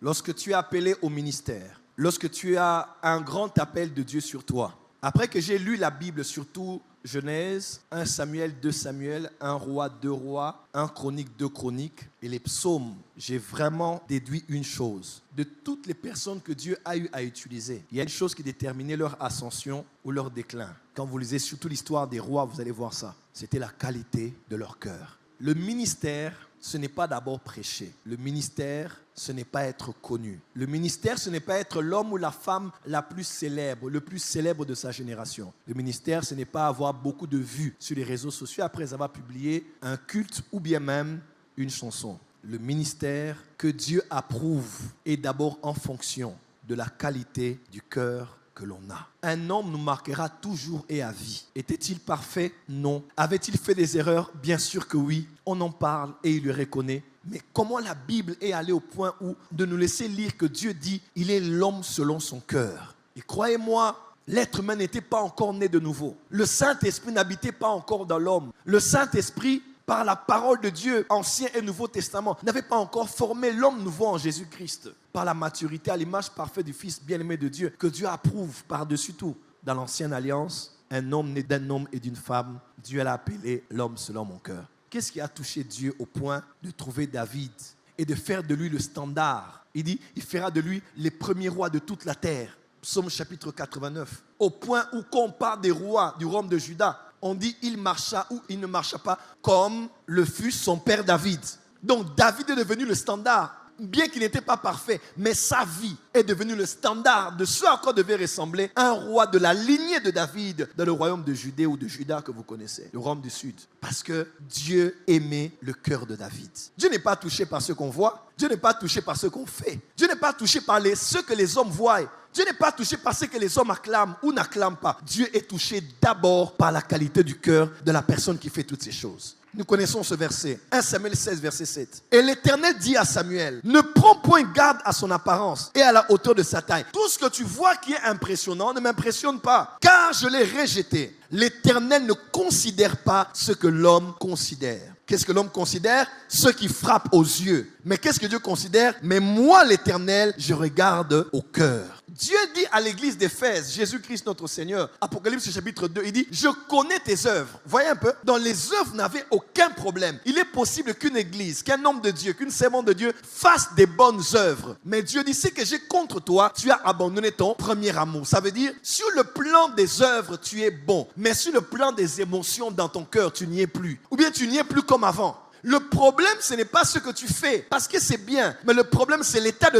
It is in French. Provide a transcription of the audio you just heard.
lorsque tu es appelé au ministère, lorsque tu as un grand appel de Dieu sur toi, après que j'ai lu la Bible, surtout Genèse, 1 Samuel, 2 Samuel, 1 Roi, 2 Rois, 1 Chronique, 2 Chroniques et les psaumes, j'ai vraiment déduit une chose. De toutes les personnes que Dieu a eu à utiliser, il y a une chose qui déterminait leur ascension ou leur déclin. Quand vous lisez surtout l'histoire des rois, vous allez voir ça. C'était la qualité de leur cœur. Le ministère, ce n'est pas d'abord prêcher. Le ministère, ce n'est pas être connu. Le ministère, ce n'est pas être l'homme ou la femme la plus célèbre, le plus célèbre de sa génération. Le ministère, ce n'est pas avoir beaucoup de vues sur les réseaux sociaux après avoir publié un culte ou bien même une chanson. Le ministère que Dieu approuve est d'abord en fonction de la qualité du cœur que l'on a. Un homme nous marquera toujours et à vie. Était-il parfait? Non. Avait-il fait des erreurs? Bien sûr que oui. On en parle et il le reconnaît. Mais comment la Bible est allée au point où de nous laisser lire que Dieu dit « Il est l'homme selon son cœur ». Et croyez-moi, l'être humain n'était pas encore né de nouveau. Le Saint-Esprit n'habitait pas encore dans l'homme. Le Saint-Esprit, par la parole de Dieu, Ancien et Nouveau Testament, n'avait pas encore formé l'homme nouveau en Jésus-Christ. Par la maturité, à l'image parfaite du Fils bien-aimé de Dieu, que Dieu approuve par-dessus tout. Dans l'Ancienne Alliance, un homme né d'un homme et d'une femme, Dieu l'a appelé l'homme selon mon cœur. Qu'est-ce qui a touché Dieu au point de trouver David et de faire de lui le standard? Il dit, il fera de lui les premiers rois de toute la terre. Psaume chapitre 89. Au point où quand on parle des rois du royaume de Juda, on dit il marcha ou il ne marcha pas comme le fut son père David. Donc David est devenu le standard. Bien qu'il n'était pas parfait, mais sa vie est devenue le standard de ce à quoi devait ressembler un roi de la lignée de David dans le royaume de Judée ou de Juda que vous connaissez, le royaume du sud. Parce que Dieu aimait le cœur de David. Dieu n'est pas touché par ce qu'on voit, Dieu n'est pas touché par ce qu'on fait, Dieu n'est pas touché par ce que les hommes voient. Dieu n'est pas touché par ce que les hommes acclament ou n'acclament pas. Dieu est touché d'abord par la qualité du cœur de la personne qui fait toutes ces choses. Nous connaissons ce verset, 1 Samuel 16, verset 7. Et l'Éternel dit à Samuel, ne prends point garde à son apparence et à la hauteur de sa taille. Tout ce que tu vois qui est impressionnant ne m'impressionne pas, car je l'ai rejeté. L'Éternel ne considère pas ce que l'homme considère. Qu'est-ce que l'homme considère? Ce qui frappe aux yeux. Mais qu'est-ce que Dieu considère? Mais moi, l'Éternel, je regarde au cœur. Dieu dit à l'église d'Éphèse, Jésus-Christ notre Seigneur, Apocalypse chapitre 2, il dit, je connais tes œuvres. Voyez un peu, dans les œuvres n'avaient aucun problème. Il est possible qu'une église, qu'un homme de Dieu, qu'une servante de Dieu fasse des bonnes œuvres. Mais Dieu dit, c'est que j'ai contre toi, tu as abandonné ton premier amour. Ça veut dire, sur le plan des œuvres, tu es bon. Mais sur le plan des émotions dans ton cœur, tu n'y es plus. Ou bien tu n'y es plus comme avant. Le problème, ce n'est pas ce que tu fais, parce que c'est bien. Mais le problème, c'est l'état de